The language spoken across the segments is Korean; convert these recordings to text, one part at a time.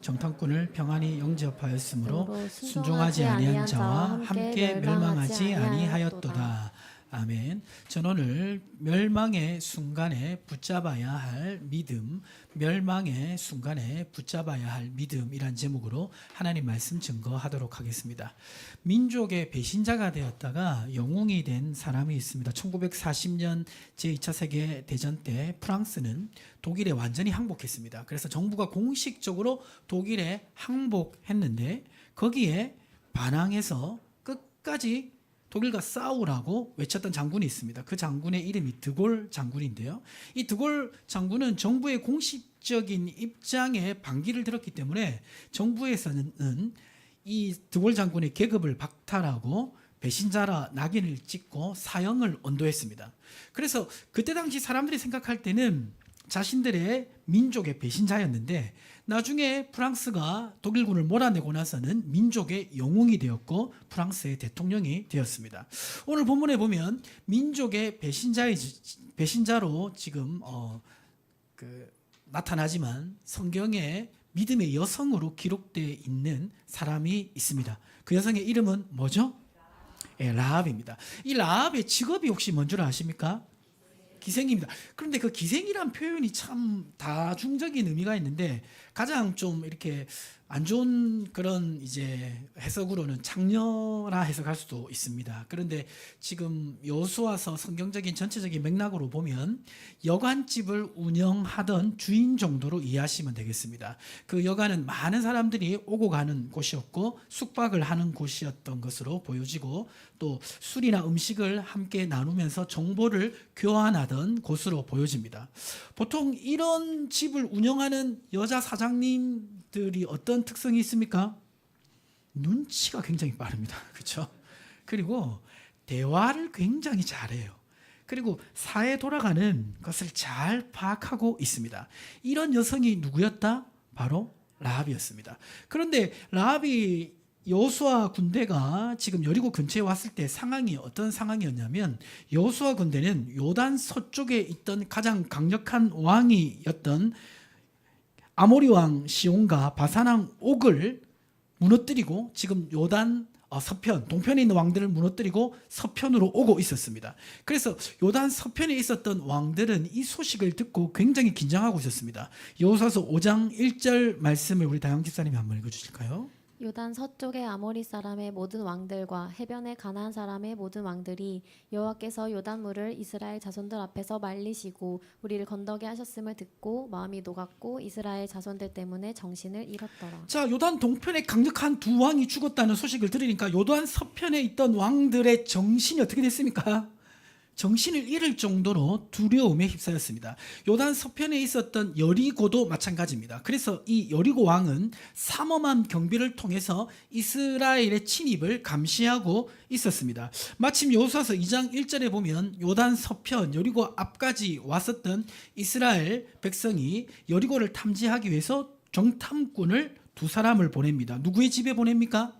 정탐꾼을 평안히 영접하였으므로 그러므로 순종하지 아니한 자와 함께 멸망하지 아니하였도다. 아멘. 저는 오늘 멸망의 순간에 붙잡아야 할 믿음, 멸망의 순간에 붙잡아야 할 믿음이란 제목으로 하나님 말씀 증거하도록 하겠습니다. 민족의 배신자가 되었다가 영웅이 된 사람이 있습니다. 1940년 제2차 세계대전 때 프랑스는 독일에 완전히 항복했습니다. 그래서 정부가 공식적으로 독일에 항복했는데 거기에 반항해서 끝까지 독일과 싸우라고 외쳤던 장군이 있습니다. 그 장군의 이름이 드골 장군인데요. 이 드골 장군은 정부의 공식적인 입장에 반기를 들었기 때문에 정부에서는 이 드골 장군의 계급을 박탈하고 배신자라 낙인을 찍고 사형을 언도했습니다. 그래서 그때 당시 사람들이 생각할 때는 자신들의 민족의 배신자였는데 나중에 프랑스가 독일군을 몰아내고 나서는 민족의 영웅이 되었고 프랑스의 대통령이 되었습니다. 오늘 본문에 보면 민족의 배신자로 지금 나타나지만 성경에 믿음의 여성으로 기록되어 있는 사람이 있습니다. 그 여성의 이름은 뭐죠? 라합입니다. 이 라합의 직업이 혹시 뭔 줄 아십니까? 기생입니다. 그런데 그 기생이란 표현이 참 다중적인 의미가 있는데 가장 좀 이렇게 안 좋은 그런 이제 해석으로는 창녀라 해석할 수도 있습니다. 그런데 지금 여호수아서 성경적인 전체적인 맥락으로 보면 여관집을 운영하던 주인 정도로 이해하시면 되겠습니다. 그 여관은 많은 사람들이 오고 가는 곳이었고 숙박을 하는 곳이었던 것으로 보여지고 또 술이나 음식을 함께 나누면서 정보를 교환하던 곳으로 보여집니다. 보통 이런 집을 운영하는 여자 사장님들이 어떤 특성이 있습니까? 눈치가 굉장히 빠릅니다. 그렇죠? 그리고 대화를 굉장히 잘해요. 그리고 사회 돌아가는 것을 잘 파악하고 있습니다. 이런 여성이 누구였다? 바로 라합이었습니다. 그런데 라합이 여호수아 군대가 지금 여리고 근처에 왔을 때 상황이 어떤 상황이었냐면 여호수아 군대는 요단 서쪽에 있던 가장 강력한 왕이었던 아모리 왕 시온과 바산 왕 옥을 무너뜨리고 지금 요단 서편, 동편에 있는 왕들을 무너뜨리고 서편으로 오고 있었습니다. 그래서 요단 서편에 있었던 왕들은 이 소식을 듣고 굉장히 긴장하고 있었습니다. 여호수아서 5장 1절 말씀을 우리 다영 집사님이 한번 읽어주실까요? 요단 서쪽의 아모리 사람의 모든 왕들과 해변의 가나안 사람의 모든 왕들이 여호와께서 요단물을 이스라엘 자손들 앞에서 말리시고 우리를 건너게 하셨음을 듣고 마음이 녹았고 이스라엘 자손들 때문에 정신을 잃었더라. 자, 요단 동편에 강력한 두 왕이 죽었다는 소식을 들으니까 요단 서편에 있던 왕들의 정신이 어떻게 됐습니까? 정신을 잃을 정도로 두려움에 휩싸였습니다. 요단 서편에 있었던 여리고도 마찬가지입니다. 그래서 이 여리고 왕은 삼엄한 경비를 통해서 이스라엘의 침입을 감시하고 있었습니다. 마침 여호수아서 2장 1절에 보면 요단 서편 여리고 앞까지 왔었던 이스라엘 백성이 여리고를 탐지하기 위해서 정탐꾼을 두 사람을 보냅니다. 누구의 집에 보냅니까?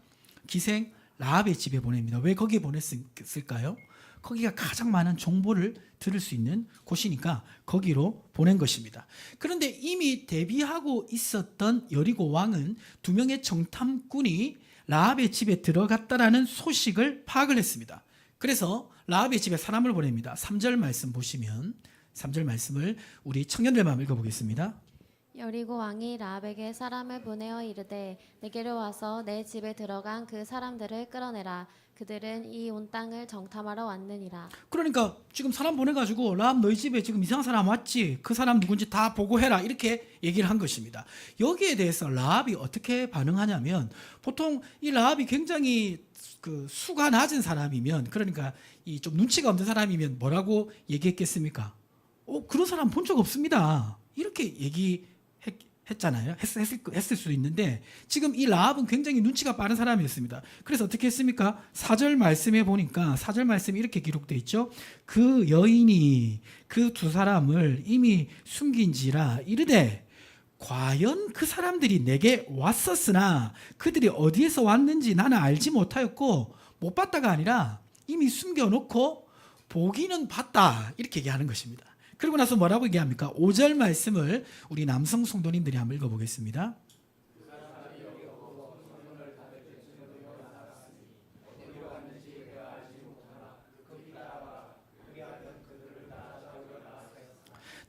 기생 라합의 집에 보냅니다. 왜 거기에 보냈을까요? 거기가 가장 많은 정보를 들을 수 있는 곳이니까 거기로 보낸 것입니다. 그런데 이미 대비하고 있었던 여리고 왕은 두 명의 정탐꾼이 라합의 집에 들어갔다라는 소식을 파악을 했습니다. 그래서 라합의 집에 사람을 보냅니다. 3절 말씀 보시면 3절 말씀을 우리 청년들만 읽어보겠습니다. 여리고 왕이 라합에게 사람을 보내어 이르되 내게로 와서 내 집에 들어간 그 사람들을 끌어내라. 그들은 이 온 땅을 정탐하러 왔느니라. 그러니까 지금 사람 보내가지고 라합 너희 집에 지금 이상한 사람 왔지? 그 사람 누군지 다 보고해라 이렇게 얘기를 한 것입니다. 여기에 대해서 라합이 어떻게 반응하냐면 보통 이 라합이 굉장히 그 수가 낮은 사람이면 그러니까 이 좀 눈치가 없는 사람이면 뭐라고 얘기했겠습니까? 그런 사람 본 적 없습니다. 이렇게 했잖아요. 했을 수도 있는데 지금 이 라합은 굉장히 눈치가 빠른 사람이었습니다. 그래서 어떻게 했습니까? 4절 말씀에 보니까 4절 말씀이 이렇게 기록되어 있죠. 그 여인이 그 두 사람을 이미 숨긴지라 이르되 과연 그 사람들이 내게 왔었으나 그들이 어디에서 왔는지 나는 알지 못하였고 못 봤다가 아니라 이미 숨겨놓고 보기는 봤다 이렇게 얘기하는 것입니다. 그리고 나서 뭐라고 얘기합니까? 5절 말씀을 우리 남성 성도님들이 한번 읽어보겠습니다.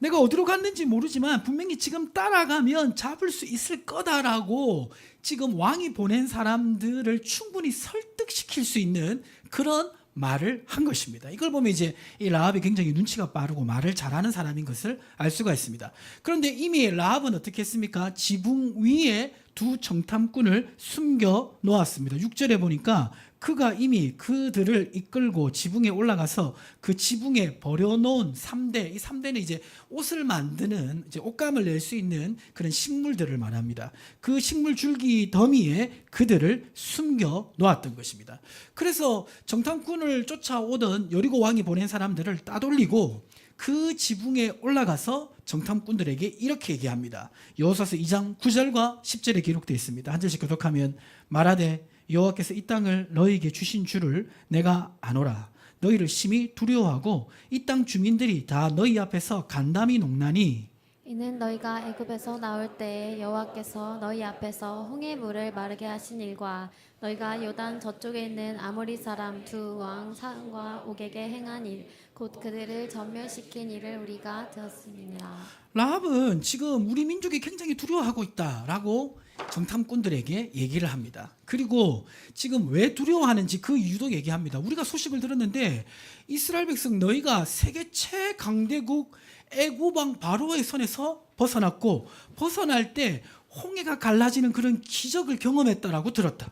내가 어디로 갔는지 모르지만 분명히 지금 따라가면 잡을 수 있을 거다라고 지금 왕이 보낸 사람들을 충분히 설득시킬 수 있는 그런 말을 한 것입니다. 이걸 보면 이제 이 라합이 굉장히 눈치가 빠르고 말을 잘하는 사람인 것을 알 수가 있습니다. 그런데 이미 라합은 어떻게 했습니까? 지붕 위에 두 정탐꾼을 숨겨 놓았습니다. 6절에 보니까 그가 이미 그들을 이끌고 지붕에 올라가서 그 지붕에 버려놓은 3대, 이 3대는 이제 옷을 만드는 이제 옷감을 낼 수 있는 그런 식물들을 말합니다. 그 식물 줄기 더미에 그들을 숨겨 놓았던 것입니다. 그래서 정탐꾼을 쫓아오던 여리고 왕이 보낸 사람들을 따돌리고 그 지붕에 올라가서 정탐꾼들에게 이렇게 얘기합니다. 여호수아서 2장 9절과 10절에 기록되어 있습니다. 한 절씩 교독하면 말하되 여호와께서 이 땅을 너희에게 주신 줄을 내가 아노라. 너희를 심히 두려워하고 이 땅 주민들이 다 너희 앞에서 간담이 농나니 이는 너희가 애굽에서 나올 때에 여호와께서 너희 앞에서 홍해 물을 마르게 하신 일과 너희가 요단 저쪽에 있는 아모리 사람 두 왕 산과 옥에게 행한 일 곧 그들을 전멸시킨 일을 우리가 들었습니다. 라합은 지금 우리 민족이 굉장히 두려워하고 있다라고 정탐꾼들에게 얘기를 합니다. 그리고 지금 왜 두려워하는지 그 이유도 얘기합니다. 우리가 소식을 들었는데 이스라엘 백성 너희가 세계 최강대국 애굽 왕 바로의 손에서 벗어났고 벗어날 때 홍해가 갈라지는 그런 기적을 경험했다라고 들었다.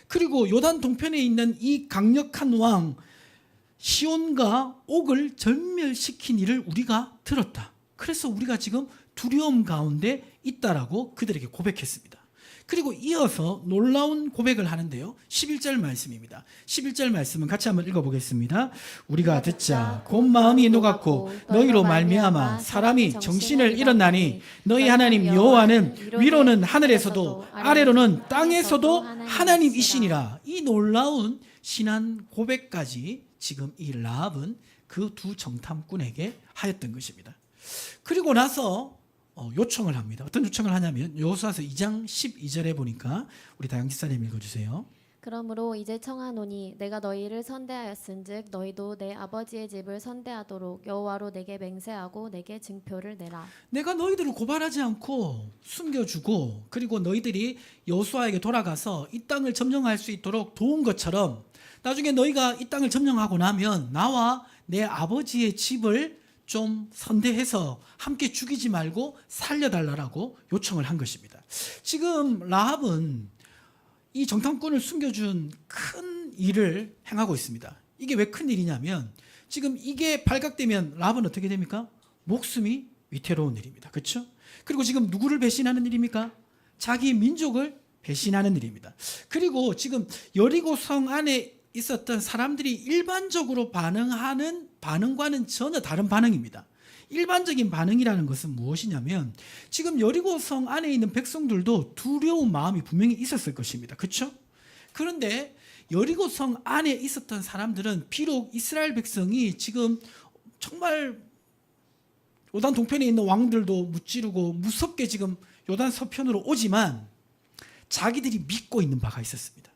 그리고 요단 동편에 있는 이 강력한 왕 시온과 옥을 전멸시킨 일을 우리가 들었다. 그래서 우리가 지금 두려움 가운데 있다라고 그들에게 고백했습니다. 그리고 이어서 놀라운 고백을 하는데요. 11절 말씀입니다. 11절 말씀은 같이 한번 읽어보겠습니다. 우리가 듣자 곧 마음이 녹았고 너희로 말미암아 사람이 정신을 잃었나니 너희 하나님 여호와는 위로는 하늘에서도 아래로는 땅에서도 하나님이시니라. 이 놀라운 신한 고백까지 지금 이 라합은 그 두 정탐꾼에게 하였던 것입니다. 그리고 나서 요청을 합니다. 어떤 요청을 하냐면 여호수아서 2장 12절에 보니까 우리 다영 기사님 읽어주세요. 그러므로 이제 청하노니 내가 너희를 선대하였은즉 너희도 내 아버지의 집을 선대하도록 여호와로 내게 맹세하고 내게 증표를 내라. 내가 너희들을 고발하지 않고 숨겨주고 그리고 너희들이 여호수아에게 돌아가서 이 땅을 점령할 수 있도록 도운 것처럼 나중에 너희가 이 땅을 점령하고 나면 나와 내 아버지의 집을 좀 선대해서 함께 죽이지 말고 살려달라고 요청을 한 것입니다. 지금 라합은 이 정탐꾼을 숨겨준 큰 일을 행하고 있습니다. 이게 왜 큰 일이냐면 지금 이게 발각되면 라합은 어떻게 됩니까? 목숨이 위태로운 일입니다. 그렇죠? 그리고 지금 누구를 배신하는 일입니까? 자기 민족을 배신하는 일입니다. 그리고 지금 여리고 성 안에 있었던 사람들이 일반적으로 반응하는 반응과는 전혀 다른 반응입니다. 일반적인 반응이라는 것은 무엇이냐면 지금 여리고 성 안에 있는 백성들도 두려운 마음이 분명히 있었을 것입니다. 그렇죠? 그런데 여리고 성 안에 있었던 사람들은 비록 이스라엘 백성이 지금 정말 요단 동편에 있는 왕들도 무찌르고 무섭게 지금 요단 서편으로 오지만 자기들이 믿고 있는 바가 있었습니다.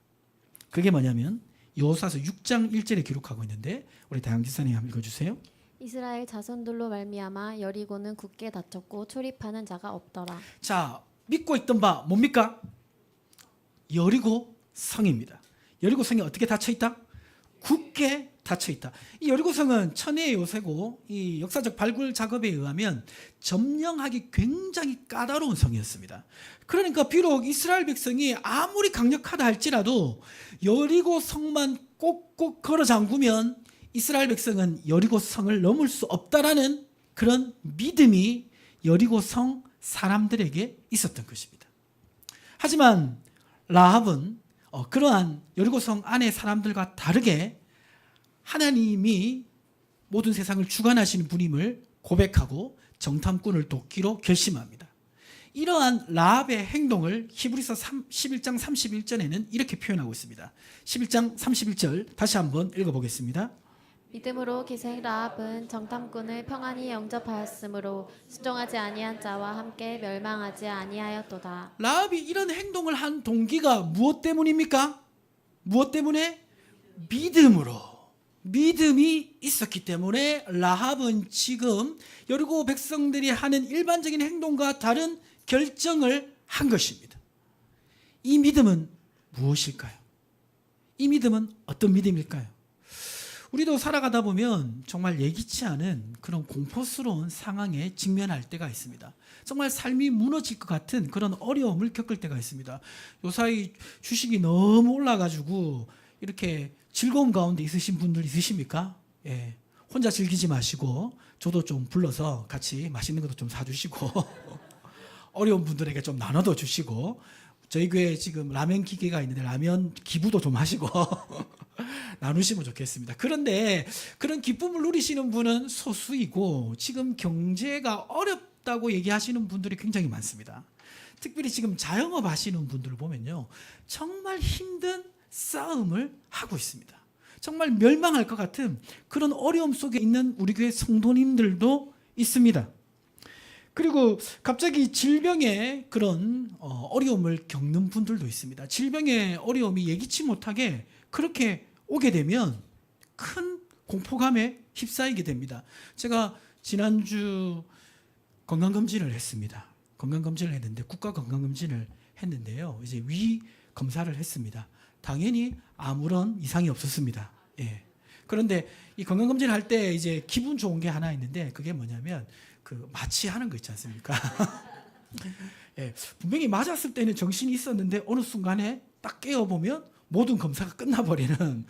그게 뭐냐면 여호수아서 6장 1절에 기록하고 있는데 우리 다영 기사님 한번 읽어주세요. 이스라엘 자손들로 말미암아 여리고는 굳게 닫혔고 출입하는 자가 없더라. 자, 믿고 있던 바 뭡니까? 여리고 성입니다. 여리고 성이 어떻게 닫혀 있다? 굳게 닫혀 있다. 이 여리고 성은 천혜의 요새고 이 역사적 발굴 작업에 의하면 점령하기 굉장히 까다로운 성이었습니다. 그러니까 비록 이스라엘 백성이 아무리 강력하다 할지라도 여리고 성만 꼭꼭 걸어 잠그면 이스라엘 백성은 여리고 성을 넘을 수 없다라는 그런 믿음이 여리고 성 사람들에게 있었던 것입니다. 하지만 라합은 그러한 여리고 성 안의 사람들과 다르게 하나님이 모든 세상을 주관하시는 분임을 고백하고 정탐꾼을 돕기로 결심합니다. 이러한 라합의 행동을 히브리서 11장 31절에는 이렇게 표현하고 있습니다. 11장 31절 다시 한번 읽어보겠습니다. 믿음으로 기생 라합은 정탐꾼을 평안히 영접하였으므로 수종하지 아니한 자와 함께 멸망하지 아니하였도다. 라합이 이런 행동을 한 동기가 무엇 때문입니까? 무엇 때문에? 믿음으로. 믿음이 있었기 때문에 라합은 지금 여리고 백성들이 하는 일반적인 행동과 다른 결정을 한 것입니다. 이 믿음은 무엇일까요? 이 믿음은 어떤 믿음일까요? 우리도 살아가다 보면 정말 예기치 않은 그런 공포스러운 상황에 직면할 때가 있습니다. 정말 삶이 무너질 것 같은 그런 어려움을 겪을 때가 있습니다. 요사이 주식이 너무 올라가지고 이렇게 즐거움 가운데 있으신 분들 있으십니까? 예. 혼자 즐기지 마시고 저도 좀 불러서 같이 맛있는 것도 좀 사주시고 어려운 분들에게 좀 나눠도 주시고 저희 교회에 지금 라면 기계가 있는데 라면 기부도 좀 하시고 나누시면 좋겠습니다. 그런데 그런 기쁨을 누리시는 분은 소수이고 지금 경제가 어렵다고 얘기하시는 분들이 굉장히 많습니다. 특별히 지금 자영업 하시는 분들을 보면요, 정말 힘든 싸움을 하고 있습니다. 정말 멸망할 것 같은 그런 어려움 속에 있는 우리 교회 성도님들도 있습니다. 그리고 갑자기 질병의 그런 어려움을 겪는 분들도 있습니다. 질병의 어려움이 예기치 못하게 그렇게 오게 되면 큰 공포감에 휩싸이게 됩니다. 제가 지난주 건강검진을 했습니다. 건강검진을 했는데 국가건강검진을 했는데요. 이제 위 검사를 했습니다. 당연히 아무런 이상이 없었습니다. 예. 그런데 이 건강검진을 할 때 이제 기분 좋은 게 하나 있는데 그게 뭐냐면 그 마취하는 거 있지 않습니까? 예. 분명히 맞았을 때는 정신이 있었는데 어느 순간에 딱 깨어보면 모든 검사가 끝나버리는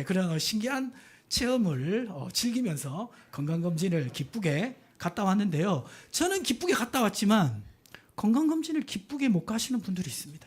그런 신기한 체험을 즐기면서 건강검진을 기쁘게 갔다 왔는데요. 저는 기쁘게 갔다 왔지만 건강검진을 기쁘게 못 가시는 분들이 있습니다.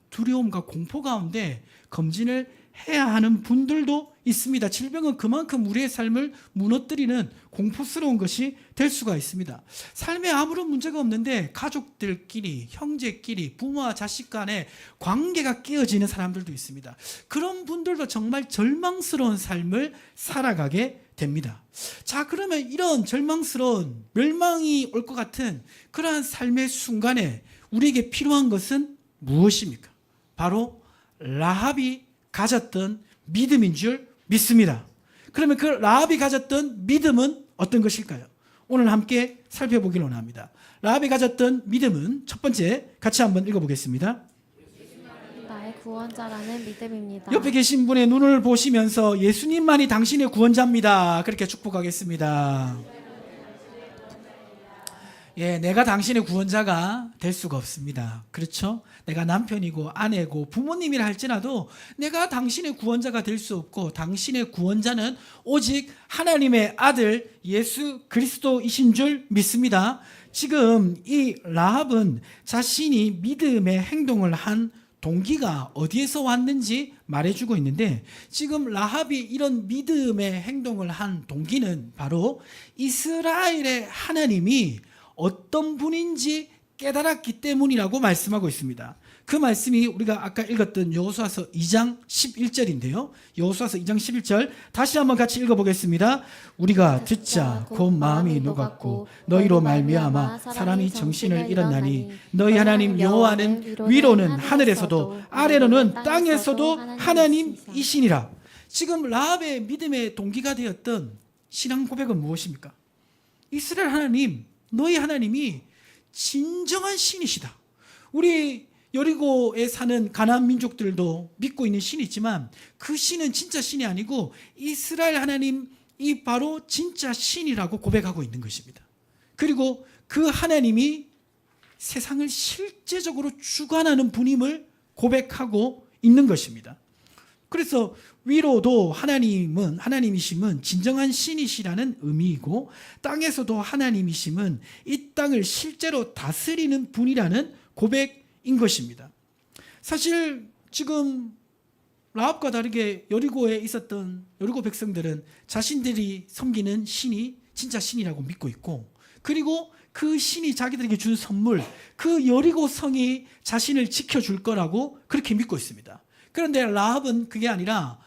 두려움과 공포 가운데 검진을 해야 하는 분들도 있습니다. 질병은 그만큼 우리의 삶을 무너뜨리는 공포스러운 것이 될 수가 있습니다. 삶에 아무런 문제가 없는데 가족들끼리, 형제끼리, 부모와 자식 간의 관계가 깨어지는 사람들도 있습니다. 그런 분들도 정말 절망스러운 삶을 살아가게 됩니다. 자, 그러면 이런 절망스러운 멸망이 올 것 같은 그러한 삶의 순간에 우리에게 필요한 것은 무엇입니까? 바로 라합이 가졌던 믿음인 줄 믿습니다. 그러면 그 라합이 가졌던 믿음은 어떤 것일까요? 오늘 함께 살펴보기를 원합니다. 라합이 가졌던 믿음은 첫 번째 같이 한번 읽어보겠습니다. 나의 구원자라는 믿음입니다. 옆에 계신 분의 눈을 보시면서 예수님만이 당신의 구원자입니다. 그렇게 축복하겠습니다. 예, 내가 당신의 구원자가 될 수가 없습니다. 그렇죠? 내가 남편이고 아내고 부모님이라 할지라도 내가 당신의 구원자가 될 수 없고 당신의 구원자는 오직 하나님의 아들 예수 그리스도이신 줄 믿습니다. 지금 이 라합은 자신이 믿음의 행동을 한 동기가 어디에서 왔는지 말해주고 있는데 지금 라합이 이런 믿음의 행동을 한 동기는 바로 이스라엘의 하나님이 어떤 분인지 깨달았기 때문이라고 말씀하고 있습니다. 그 말씀이 우리가 아까 읽었던 여호수아서 2장 11절인데요. 여호수아서 2장 11절 다시 한번 같이 읽어보겠습니다. 우리가 듣자 곧 마음이 녹았고 너희로 말미암아 사람이 정신을 잃었나니 너희 하나님 여호와는 위로는 하늘에서도 아래로는 땅에서도 하나님이시니라. 지금 라합의 믿음의 동기가 되었던 신앙 고백은 무엇입니까? 이스라엘 하나님, 너희 하나님이 진정한 신이시다. 우리 여리고에 사는 가나안 민족들도 믿고 있는 신이지만 그 신은 진짜 신이 아니고 이스라엘 하나님이 바로 진짜 신이라고 고백하고 있는 것입니다. 그리고 그 하나님이 세상을 실제적으로 주관하는 분임을 고백하고 있는 것입니다. 그래서 위로도 하나님이심은 진정한 신이시라는 의미이고 땅에서도 하나님이심은 이 땅을 실제로 다스리는 분이라는 고백인 것입니다. 사실 지금 라합과 다르게 여리고에 있었던 여리고 백성들은 자신들이 섬기는 신이 진짜 신이라고 믿고 있고 그리고 그 신이 자기들에게 준 선물 그 여리고 성이 자신을 지켜줄 거라고 그렇게 믿고 있습니다. 그런데 라합은 그게 아니라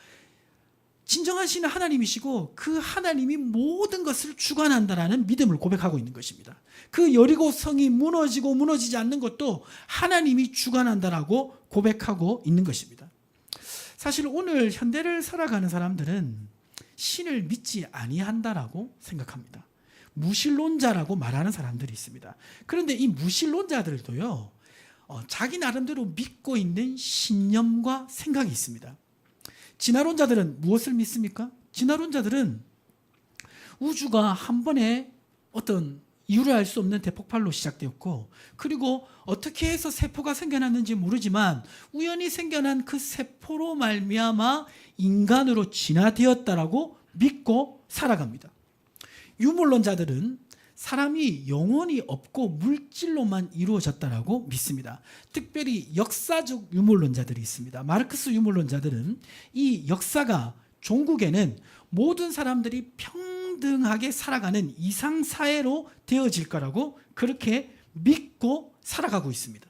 진정한 신은 하나님이시고 그 하나님이 모든 것을 주관한다라는 믿음을 고백하고 있는 것입니다. 그 여리고 성이 무너지고 무너지지 않는 것도 하나님이 주관한다라고 고백하고 있는 것입니다. 사실 오늘 현대를 살아가는 사람들은 신을 믿지 아니한다라고 생각합니다. 무신론자라고 말하는 사람들이 있습니다. 그런데 이 무신론자들도요, 자기 나름대로 믿고 있는 신념과 생각이 있습니다. 진화론자들은 무엇을 믿습니까? 진화론자들은 우주가 한 번에 어떤 이유를 알 수 없는 대폭발로 시작되었고, 그리고 어떻게 해서 세포가 생겨났는지 모르지만 우연히 생겨난 그 세포로 말미암아 인간으로 진화되었다라고 믿고 살아갑니다. 유물론자들은 사람이 영혼이 없고 물질로만 이루어졌다라고 믿습니다. 특별히 역사적 유물론자들이 있습니다. 마르크스 유물론자들은 이 역사가 종국에는 모든 사람들이 평등하게 살아가는 이상사회로 되어질 거라고 그렇게 믿고 살아가고 있습니다.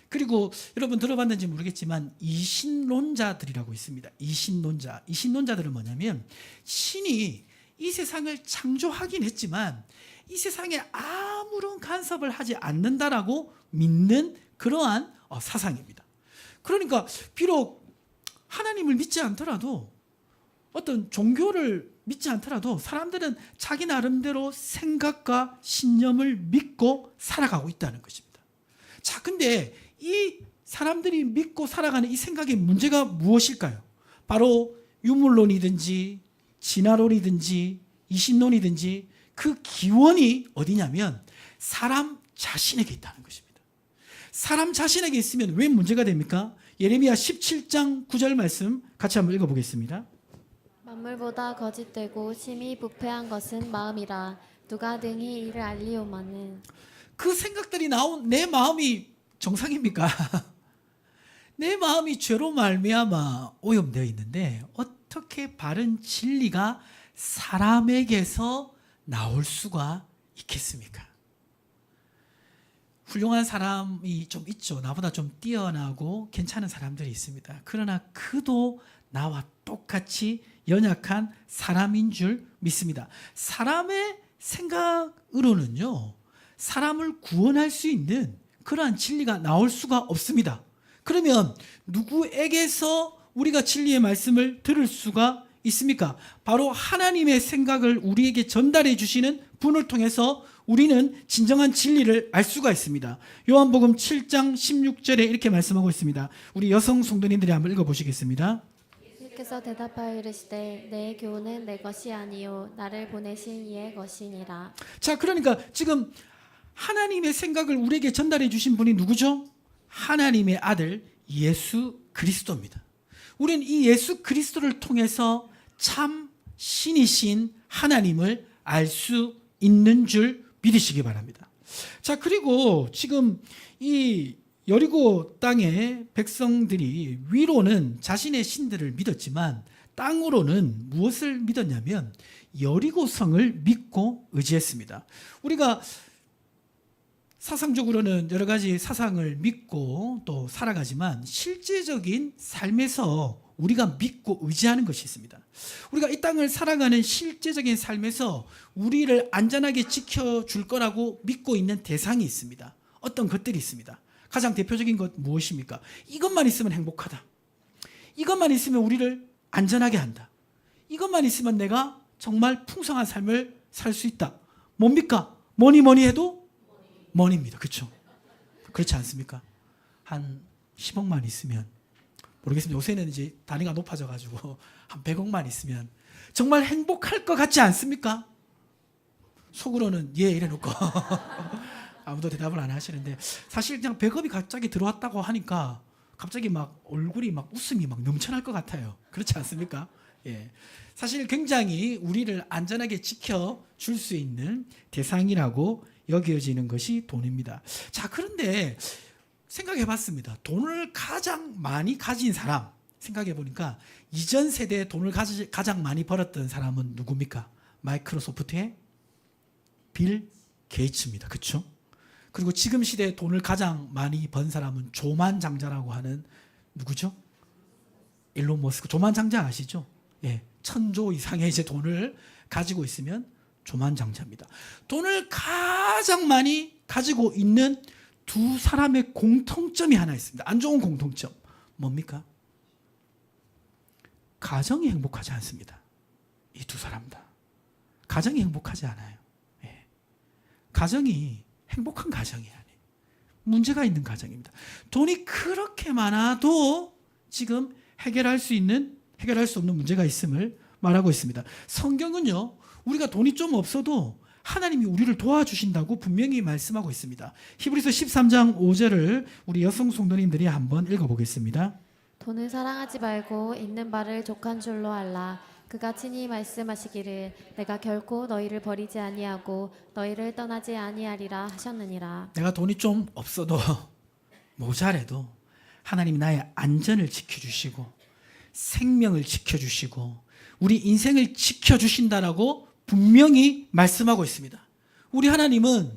그리고 여러분 들어봤는지 모르겠지만 이신론자들이라고 있습니다. 이신론자. 이신론자들은 뭐냐면 신이 이 세상을 창조하긴 했지만 이 세상에 아무런 간섭을 하지 않는다라고 믿는 그러한 사상입니다. 그러니까 비록 하나님을 믿지 않더라도 어떤 종교를 믿지 않더라도 사람들은 자기 나름대로 생각과 신념을 믿고 살아가고 있다는 것입니다. 자, 근데 이 사람들이 믿고 살아가는 이 생각의 문제가 무엇일까요? 바로 유물론이든지 진화론이든지 이신론이든지 그 기원이 어디냐면 사람 자신에게 있다는 것입니다. 사람 자신에게 있으면 왜 문제가 됩니까? 예레미야 17장 9절 말씀 같이 한번 읽어보겠습니다. 만물보다 거짓되고 심히 부패한 것은 마음이라 누가 등이 이를 알리오마는. 그 생각들이 나온 내 마음이 정상입니까? 내 마음이 죄로 말미암아 오염되어 있는데 어떻게 바른 진리가 사람에게서 나올 수가 있겠습니까? 훌륭한 사람이 좀 있죠. 나보다 좀 뛰어나고 괜찮은 사람들이 있습니다. 그러나 그도 나와 똑같이 연약한 사람인 줄 믿습니다. 사람의 생각으로는요, 사람을 구원할 수 있는 그러한 진리가 나올 수가 없습니다. 그러면 누구에게서 우리가 진리의 말씀을 들을 수가 있습니까? 바로 하나님의 생각을 우리에게 전달해 주시는 분을 통해서 우리는 진정한 진리를 알 수가 있습니다. 요한복음 7장 16절에 이렇게 말씀하고 있습니다. 우리 여성 성도님들이 한번 읽어보시겠습니다. 예수께서 대답하여 이르시되 내 교훈은 내 것이 아니요 나를 보내신 이의 것이니라. 자, 그러니까 지금 하나님의 생각을 우리에게 전달해 주신 분이 누구죠? 하나님의 아들 예수 그리스도입니다. 우리는 이 예수 그리스도를 통해서 참 신이신 하나님을 알 수 있는 줄 믿으시기 바랍니다. 자, 그리고 지금 이 여리고 땅의 백성들이 위로는 자신의 신들을 믿었지만 땅으로는 무엇을 믿었냐면 여리고 성을 믿고 의지했습니다. 우리가 사상적으로는 여러 가지 사상을 믿고 또 살아가지만 실제적인 삶에서 우리가 믿고 의지하는 것이 있습니다. 우리가 이 땅을 살아가는 실제적인 삶에서 우리를 안전하게 지켜줄 거라고 믿고 있는 대상이 있습니다. 어떤 것들이 있습니다. 가장 대표적인 것 무엇입니까? 이것만 있으면 행복하다. 이것만 있으면 우리를 안전하게 한다. 이것만 있으면 내가 정말 풍성한 삶을 살 수 있다. 뭡니까? 뭐니 해도 머니입니다. 그렇죠? 그렇지 않습니까? 한 10억만 있으면 모르겠습니다. 요새는 이제 단위가 높아져가지고 한 100억만 있으면 정말 행복할 것 같지 않습니까? 속으로는 예 이래놓고 아무도 대답을 안 하시는데 사실 그냥 100억이 갑자기 들어왔다고 하니까 갑자기 막 얼굴이 막 웃음이 막 넘쳐날 것 같아요. 그렇지 않습니까? 예. 사실 굉장히 우리를 안전하게 지켜줄 수 있는 대상이라고 여겨지는 것이 돈입니다. 자, 그런데 생각해 봤습니다. 돈을 가장 많이 가진 사람 생각해 보니까 이전 세대에 돈을 가장 많이 벌었던 사람은 누굽니까? 마이크로소프트의 빌 게이츠입니다. 그렇죠? 그리고 지금 시대에 돈을 가장 많이 번 사람은 조만장자라고 하는 누구죠? 일론 머스크. 조만장자 아시죠? 예, 1000조 이상의 이제 돈을 가지고 있으면 조만장자입니다. 돈을 가장 많이 가지고 있는 두 사람의 공통점이 하나 있습니다. 안 좋은 공통점. 뭡니까? 가정이 행복하지 않습니다. 이 두 사람 다. 가정이 행복하지 않아요. 예. 가정이 행복한 가정이 아니에요. 문제가 있는 가정입니다. 돈이 그렇게 많아도 지금 해결할 수 없는 문제가 있음을 말하고 있습니다. 성경은요, 우리가 돈이 좀 없어도 하나님이 우리를 도와주신다고 분명히 말씀하고 있습니다. 히브리서 13장 5절을 우리 여성 성도님들이 한번 읽어보겠습니다. 돈을 사랑하지 말고 있는 바를 족한 줄로 알라. 그가 친히 말씀하시기를 내가 결코 너희를 버리지 아니하고 너희를 떠나지 아니하리라 하셨느니라. 내가 돈이 좀 없어도 모자라도 하나님이 나의 안전을 지켜주시고 생명을 지켜주시고 우리 인생을 지켜주신다라고 분명히 말씀하고 있습니다. 우리 하나님은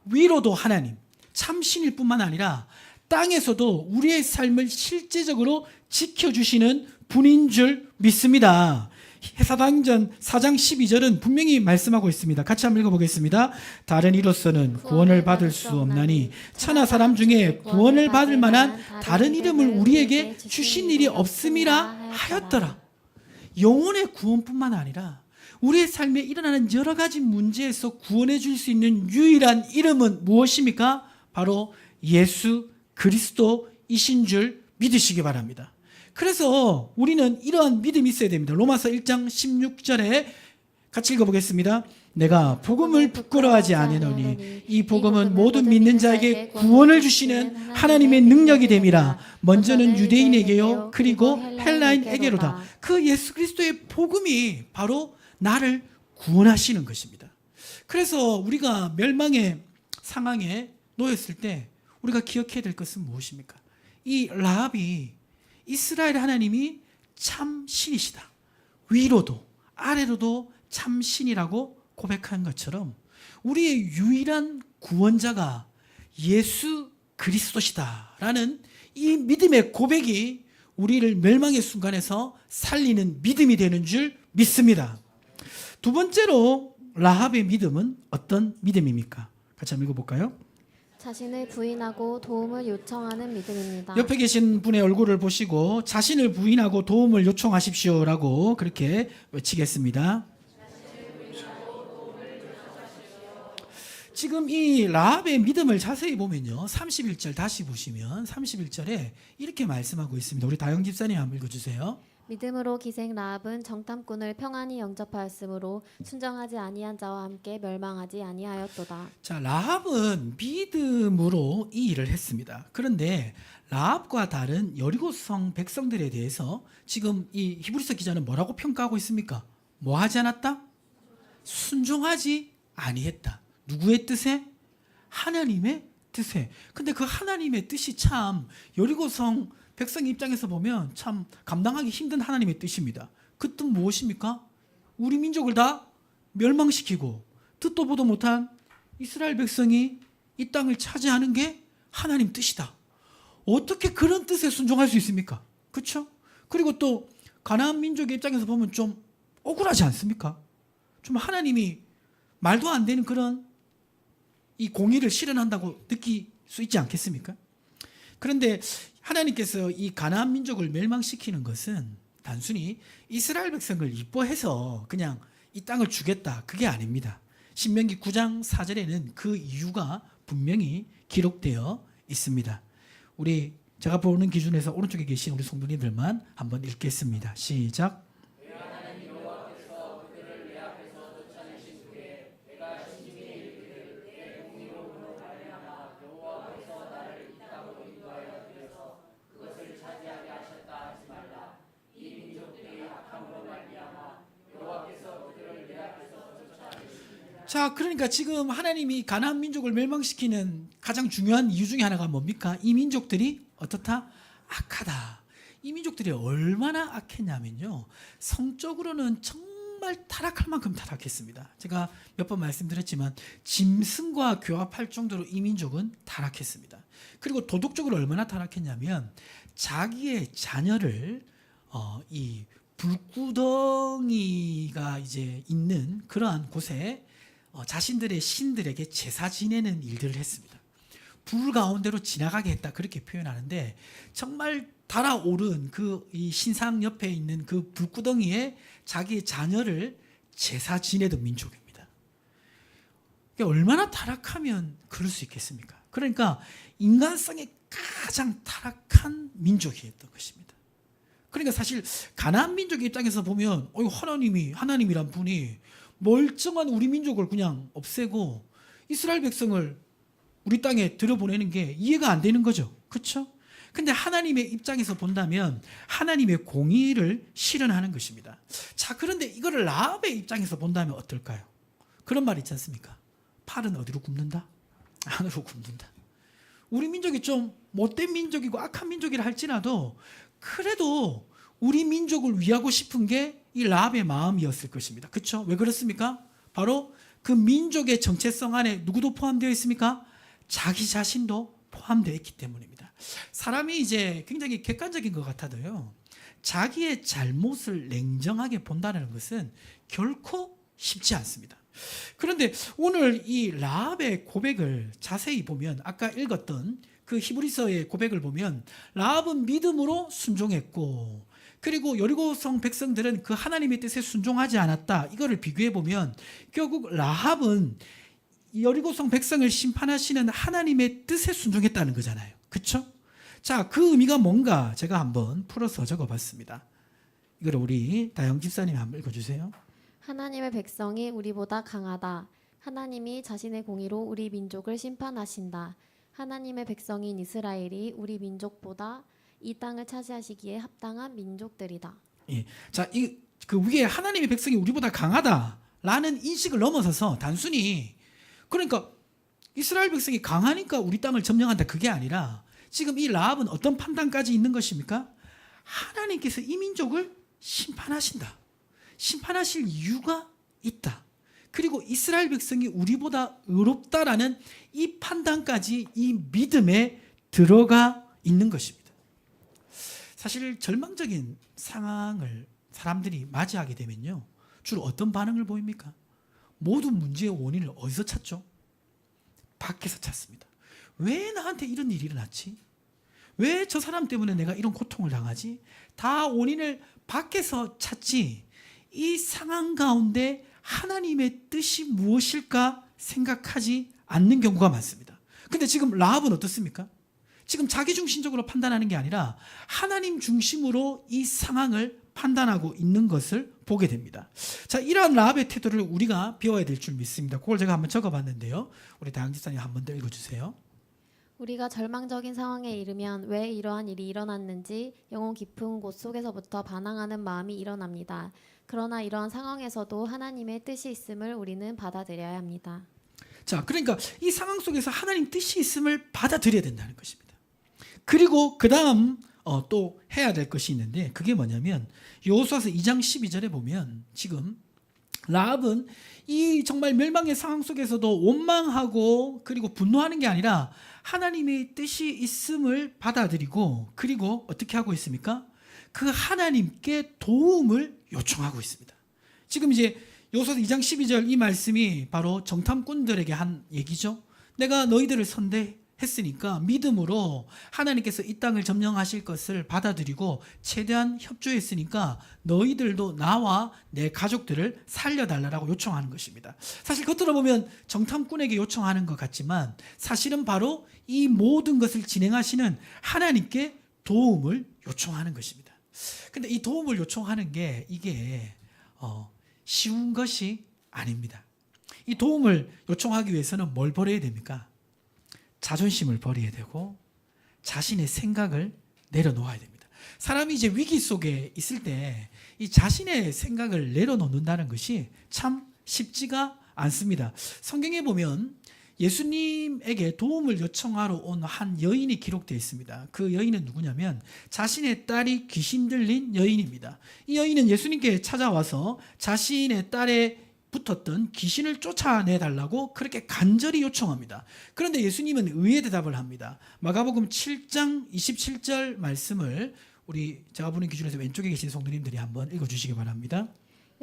위로도 하나님, 참신일 뿐만 아니라 땅에서도 우리의 삶을 실제적으로 지켜주시는 분인 줄 믿습니다. 사도행전 4장 12절은 분명히 말씀하고 있습니다. 같이 한번 읽어보겠습니다. 다른 이로서는 구원을 받을 수 없나니 천하 사람 중에 구원을 받을 만한 다른 이름을 우리에게 주신 일이 없음이라 하였더라. 영혼의 구원뿐만 아니라 우리의 삶에 일어나는 여러 가지 문제에서 구원해 줄 수 있는 유일한 이름은 무엇입니까? 바로 예수 그리스도이신 줄 믿으시기 바랍니다. 그래서 우리는 이러한 믿음이 있어야 됩니다. 로마서 1장 16절에 같이 읽어보겠습니다. 내가 복음을 부끄러워하지 아니하노니 이 복음은 모든 믿는 자에게 구원을 주시는 하나님의 능력이 됨이라. 먼저는 유대인에게요 그리고 헬라인에게로다. 그 예수 그리스도의 복음이 바로 나를 구원하시는 것입니다. 그래서 우리가 멸망의 상황에 놓였을 때 우리가 기억해야 될 것은 무엇입니까? 이 라합이 이스라엘 하나님이 참 신이시다. 위로도 아래로도 참 신이라고 고백한 것처럼 우리의 유일한 구원자가 예수 그리스도시다라는 이 믿음의 고백이 우리를 멸망의 순간에서 살리는 믿음이 되는 줄 믿습니다. 두 번째로 라합의 믿음은 어떤 믿음입니까? 같이 한번 읽어볼까요? 자신을 부인하고 도움을 요청하는 믿음입니다. 옆에 계신 분의 얼굴을 보시고 자신을 부인하고 도움을 요청하십시오라고 그렇게 외치겠습니다. 지금 이 라합의 믿음을 자세히 보면요. 31절 다시 보시면 31절에 이렇게 말씀하고 있습니다. 우리 다영 집사님 한번 읽어주세요. 믿음으로 기생 라합은 정탐꾼을 평안히 영접하였으므로 순정하지 아니한 자와 함께 멸망하지 아니하였도다. 자, 라합은 믿음으로 이 일을 했습니다. 그런데 라합과 다른 여리고성 백성들에 대해서 지금 이 히브리서 기자는 뭐라고 평가하고 있습니까? 뭐 하지 않았다? 순종하지 아니했다. 누구의 뜻에? 하나님의 뜻에. 근데 그 하나님의 뜻이 참 여리고성 백성 입장에서 보면 참 감당하기 힘든 하나님의 뜻입니다. 그 뜻 무엇입니까? 우리 민족을 다 멸망시키고 듣도 보도 못한 이스라엘 백성이 이 땅을 차지하는 게 하나님 뜻이다. 어떻게 그런 뜻에 순종할 수 있습니까? 그렇죠? 그리고 또 가나안 민족의 입장에서 보면 좀 억울하지 않습니까? 좀 하나님이 말도 안 되는 그런 이 공의를 실현한다고 느낄 수 있지 않겠습니까? 그런데 하나님께서 이 가나안 민족을 멸망시키는 것은 단순히 이스라엘 백성을 이뻐해서 그냥 이 땅을 주겠다 그게 아닙니다. 신명기 9장 4절에는 그 이유가 분명히 기록되어 있습니다. 우리 제가 보는 기준에서 오른쪽에 계신 우리 성도님들만 한번 읽겠습니다. 시작. 자, 그러니까 지금 하나님이 가나안 민족을 멸망시키는 가장 중요한 이유 중에 하나가 뭡니까? 이 민족들이 어떻다? 악하다. 이 민족들이 얼마나 악했냐면요. 성적으로는 정말 타락할 만큼 타락했습니다. 제가 몇 번 말씀드렸지만 짐승과 교합할 정도로 이 민족은 타락했습니다. 그리고 도덕적으로 얼마나 타락했냐면 자기의 자녀를 이 불구덩이가 이제 있는 그러한 곳에 자신들의 신들에게 제사 지내는 일들을 했습니다. 불 가운데로 지나가게 했다 그렇게 표현하는데 정말 달아오른 그 이 신상 옆에 있는 그 불구덩이에 자기의 자녀를 제사 지내던 민족입니다. 그러니까 얼마나 타락하면 그럴 수 있겠습니까? 그러니까 인간성의 가장 타락한 민족이었던 것입니다. 그러니까 사실 가나안 민족의 입장에서 보면 하나님이란 분이 멀쩡한 우리 민족을 그냥 없애고 이스라엘 백성을 우리 땅에 들여보내는 게 이해가 안 되는 거죠. 그렇죠? 근데 하나님의 입장에서 본다면 하나님의 공의를 실현하는 것입니다. 자, 그런데 이거를 라합의 입장에서 본다면 어떨까요? 그런 말 있지 않습니까? 팔은 어디로 굽는다? 안으로 굽는다. 우리 민족이 좀 못된 민족이고 악한 민족이라 할지라도 그래도 우리 민족을 위하고 싶은 게 이 라합의 마음이었을 것입니다. 그렇죠? 왜 그렇습니까? 바로 그 민족의 정체성 안에 누구도 포함되어 있습니까? 자기 자신도 포함되어 있기 때문입니다. 사람이 이제 굉장히 객관적인 것 같아도요, 자기의 잘못을 냉정하게 본다는 것은 결코 쉽지 않습니다. 그런데 오늘 이 라합의 고백을 자세히 보면 아까 읽었던 그 히브리서의 고백을 보면 라합은 믿음으로 순종했고, 그리고 여리고성 백성들은 그 하나님의 뜻에 순종하지 않았다. 이거를 비교해 보면 결국 라합은 여리고성 백성을 심판하시는 하나님의 뜻에 순종했다는 거잖아요. 그렇죠? 자, 그 의미가 뭔가 제가 한번 풀어서 적어봤습니다. 이걸 우리 다영 집사님 한번 읽어주세요. 하나님의 백성이 우리보다 강하다. 하나님이 자신의 공의로 우리 민족을 심판하신다. 하나님의 백성인 이스라엘이 우리 민족보다 이 땅을 차지하시기에 합당한 민족들이다. 예. 자, 그 위에 하나님의 백성이 우리보다 강하다라는 인식을 넘어서서 단순히 그러니까 이스라엘 백성이 강하니까 우리 땅을 점령한다 그게 아니라 지금 이 라합은 어떤 판단까지 있는 것입니까? 하나님께서 이 민족을 심판하신다. 심판하실 이유가 있다. 그리고 이스라엘 백성이 우리보다 의롭다라는 이 판단까지 이 믿음에 들어가 있는 것입니다. 사실 절망적인 상황을 사람들이 맞이하게 되면요, 주로 어떤 반응을 보입니까? 모든 문제의 원인을 어디서 찾죠? 밖에서 찾습니다. 왜 나한테 이런 일이 일어났지? 왜 저 사람 때문에 내가 이런 고통을 당하지? 다 원인을 밖에서 찾지, 이 상황 가운데 하나님의 뜻이 무엇일까 생각하지 않는 경우가 많습니다. 근데 지금 라합은 어떻습니까? 지금 자기중심적으로 판단하는 게 아니라 하나님 중심으로 이 상황을 판단하고 있는 것을 보게 됩니다. 자, 이러한 라합의 태도를 우리가 배워야 될 줄 믿습니다. 그걸 제가 한번 적어봤는데요. 우리 다영 집사님 한 번 더 읽어주세요. 우리가 절망적인 상황에 이르면 왜 이러한 일이 일어났는지 영혼 깊은 곳 속에서부터 반항하는 마음이 일어납니다. 그러나 이러한 상황에서도 하나님의 뜻이 있음을 우리는 받아들여야 합니다. 자, 그러니까 이 상황 속에서 하나님 뜻이 있음을 받아들여야 된다는 것입니다. 그리고 그 다음 또 해야 될 것이 있는데 그게 뭐냐면 여호수아서 2장 12절에 보면 지금 라합은 이 정말 멸망의 상황 속에서도 원망하고 그리고 분노하는 게 아니라 하나님의 뜻이 있음을 받아들이고 그리고 어떻게 하고 있습니까? 그 하나님께 도움을 요청하고 있습니다. 지금 이제 여호수아서 2장 12절 이 말씀이 바로 정탐꾼들에게 한 얘기죠. 내가 너희들을 선대했으니까 믿음으로 하나님께서 이 땅을 점령하실 것을 받아들이고 최대한 협조했으니까 너희들도 나와 내 가족들을 살려달라고 요청하는 것입니다. 사실 겉으로 보면 정탐꾼에게 요청하는 것 같지만 사실은 바로 이 모든 것을 진행하시는 하나님께 도움을 요청하는 것입니다. 근데 이 도움을 요청하는 게 이게 쉬운 것이 아닙니다. 이 도움을 요청하기 위해서는 뭘 버려야 됩니까? 자존심을 버려야 되고 자신의 생각을 내려놓아야 됩니다. 사람이 이제 위기 속에 있을 때 이 자신의 생각을 내려놓는다는 것이 참 쉽지가 않습니다. 성경에 보면 예수님에게 도움을 요청하러 온 한 여인이 기록되어 있습니다. 그 여인은 누구냐면 자신의 딸이 귀신 들린 여인입니다. 이 여인은 예수님께 찾아와서 자신의 딸의 붙었던 귀신을 쫓아내달라고 그렇게 간절히 요청합니다. 그런데 예수님은 의외의 대답을 합니다. 마가복음 7장 27절 말씀을 제가 보는 기준에서 왼쪽에 계신 성도님들이 한번 읽어주시기 바랍니다.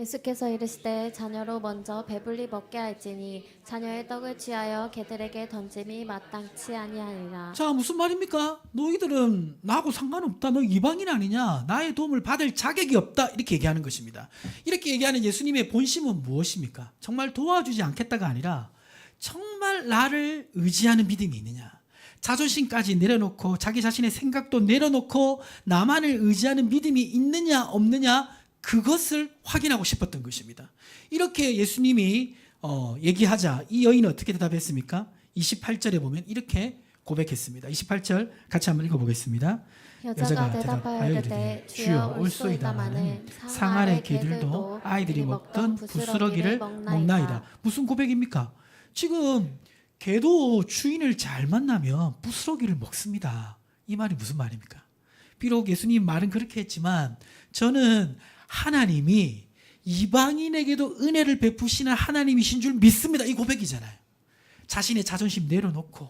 예수께서 이르시되 자녀로 먼저 배불리 먹게 할지니 자녀의 떡을 취하여 개들에게 던짐이 마땅치 아니하리라. 자, 무슨 말입니까? 너희들은 나하고 상관없다. 너 이방인 아니냐? 나의 도움을 받을 자격이 없다. 이렇게 얘기하는 것입니다. 이렇게 얘기하는 예수님의 본심은 무엇입니까? 정말 도와주지 않겠다가 아니라 정말 나를 의지하는 믿음이 있느냐? 자존심까지 내려놓고 자기 자신의 생각도 내려놓고 나만을 의지하는 믿음이 있느냐 없느냐 그것을 확인하고 싶었던 것입니다. 이렇게 예수님이 얘기하자 이 여인은 어떻게 대답했습니까? 28절에 보면 이렇게 고백했습니다. 28절 같이 한번 읽어보겠습니다. 여자가 대답하여 이르되 주여 올소이다마는 상 아래 개들도 아이들이 먹던 부스러기를 먹나이다. 무슨 고백입니까? 지금 개도 주인을 잘 만나면 부스러기를 먹습니다. 이 말이 무슨 말입니까? 비록 예수님 말은 그렇게 했지만 저는 하나님이 이방인에게도 은혜를 베푸시는 하나님이신 줄 믿습니다. 이 고백이잖아요. 자신의 자존심 내려놓고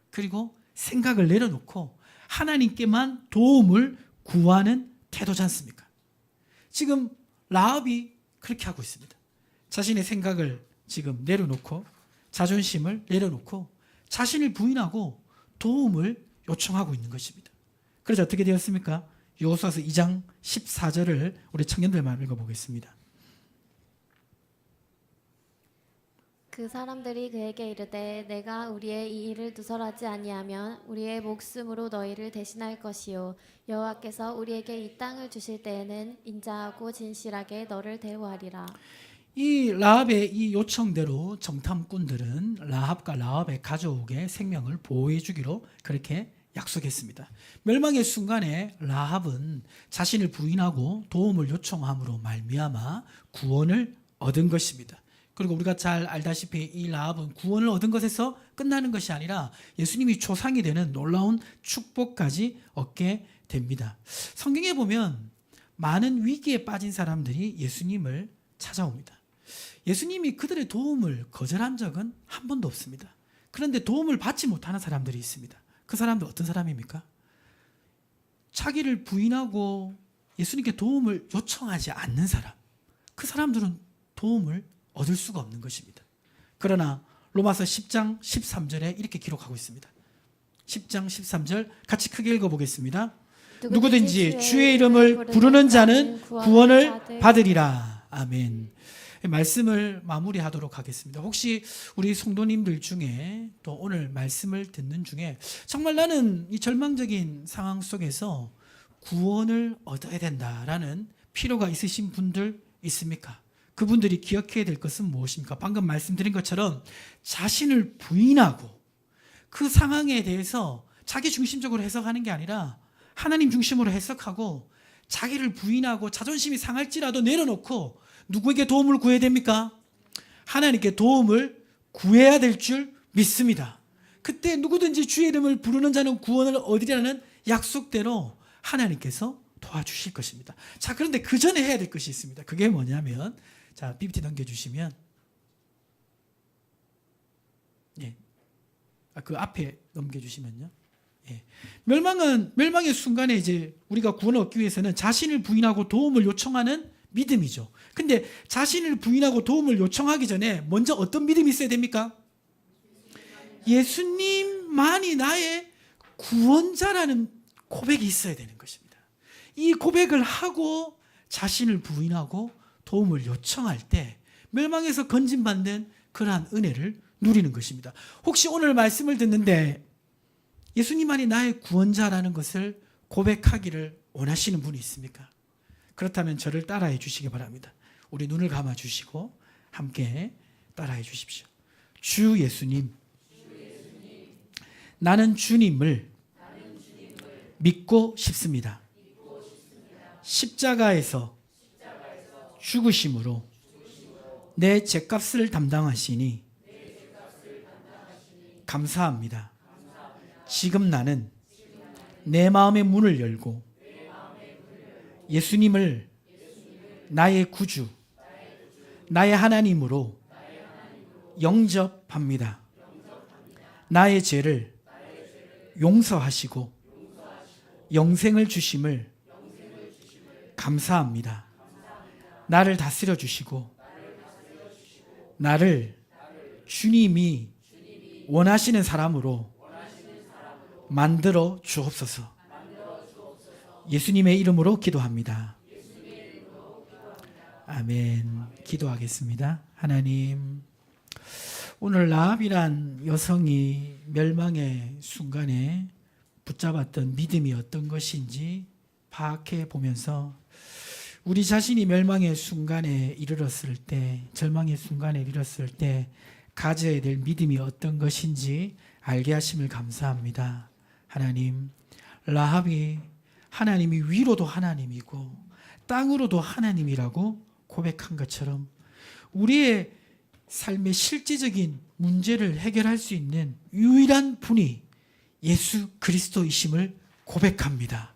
그리고 생각을 내려놓고 하나님께만 도움을 구하는 태도지 않습니까? 지금 라합이 그렇게 하고 있습니다. 자신의 생각을 지금 내려놓고 자존심을 내려놓고 자신을 부인하고 도움을 요청하고 있는 것입니다. 그래서 어떻게 되었습니까? 여호수아서 2장 14절을 우리 청년들만 읽어보겠습니다. 그 사람들이 그에게 이르되 내가 우리의 이 일을 누설하지 아니하면 우리의 목숨으로 너희를 대신할 것이요 여호와께서 우리에게 이 땅을 주실 때에는 인자하고 진실하게 너를 대우하리라. 이 라합의 이 요청대로 정탐꾼들은 라합과 라합의 가족의 생명을 보호해 주기로 그렇게 약속했습니다. 멸망의 순간에 라합은 자신을 부인하고 도움을 요청함으로 말미암아 구원을 얻은 것입니다. 그리고 우리가 잘 알다시피 이 라합은 구원을 얻은 것에서 끝나는 것이 아니라 예수님이 초상이 되는 놀라운 축복까지 얻게 됩니다. 성경에 보면 많은 위기에 빠진 사람들이 예수님을 찾아옵니다. 예수님이 그들의 도움을 거절한 적은 한 번도 없습니다. 그런데 도움을 받지 못하는 사람들이 있습니다. 그 사람들 어떤 사람입니까? 자기를 부인하고 예수님께 도움을 요청하지 않는 사람. 그 사람들은 도움을 얻을 수가 없는 것입니다. 그러나 로마서 10장 13절에 이렇게 기록하고 있습니다. 10장 13절 같이 크게 읽어보겠습니다. 누구든지 주의 이름을 부르는 자는 구원을 받으리라. 아멘. 말씀을 마무리하도록 하겠습니다. 혹시 우리 성도님들 중에 또 오늘 말씀을 듣는 중에 정말 나는 이 절망적인 상황 속에서 구원을 얻어야 된다라는 필요가 있으신 분들 있습니까? 그분들이 기억해야 될 것은 무엇입니까? 방금 말씀드린 것처럼 자신을 부인하고 그 상황에 대해서 자기 중심적으로 해석하는 게 아니라 하나님 중심으로 해석하고 자기를 부인하고 자존심이 상할지라도 내려놓고 누구에게 도움을 구해야 됩니까? 하나님께 도움을 구해야 될 줄 믿습니다. 그때 누구든지 주의 이름을 부르는 자는 구원을 얻으리라는 약속대로 하나님께서 도와주실 것입니다. 자, 그런데 그 전에 해야 될 것이 있습니다. 그게 뭐냐면, 자, PPT 넘겨주시면, 예, 그 앞에 넘겨주시면요. 예. 멸망의 순간에 이제 우리가 구원을 얻기 위해서는 자신을 부인하고 도움을 요청하는 믿음이죠. 근데 자신을 부인하고 도움을 요청하기 전에 먼저 어떤 믿음이 있어야 됩니까? 예수님만이 나의 구원자라는 고백이 있어야 되는 것입니다. 이 고백을 하고 자신을 부인하고 도움을 요청할 때 멸망에서 건진받는 그러한 은혜를 누리는 것입니다. 혹시 오늘 말씀을 듣는데 예수님만이 나의 구원자라는 것을 고백하기를 원하시는 분이 있습니까? 그렇다면 저를 따라해 주시기 바랍니다. 우리 눈을 감아 주시고 함께 따라해 주십시오. 주 예수님, 나는 주님을 믿고 싶습니다. 십자가에서 죽으심으로 내 죄값을 담당하시니 감사합니다. 지금 나는 내 마음의 문을 열고 예수님을 나의 구주, 나의 하나님으로 영접합니다. 나의 죄를 용서하시고 영생을 주심을 감사합니다. 나를 다스려 주시고 나를 주님이 원하시는 사람으로 만들어 주옵소서. 예수님의 이름으로 기도합니다. 아멘. 기도하겠습니다. 하나님, 오늘 라합이란 여성이 멸망의 순간에 붙잡았던 믿음이 어떤 것인지 파악해 보면서 우리 자신이 멸망의 순간에 이르렀을 때, 절망의 순간에 이르렀을 때 가져야 될 믿음이 어떤 것인지 알게 하심을 감사합니다. 하나님, 라합이 하나님이 위로도 하나님이고 땅으로도 하나님이라고 고백한 것처럼 우리의 삶의 실제적인 문제를 해결할 수 있는 유일한 분이 예수 그리스도이심을 고백합니다.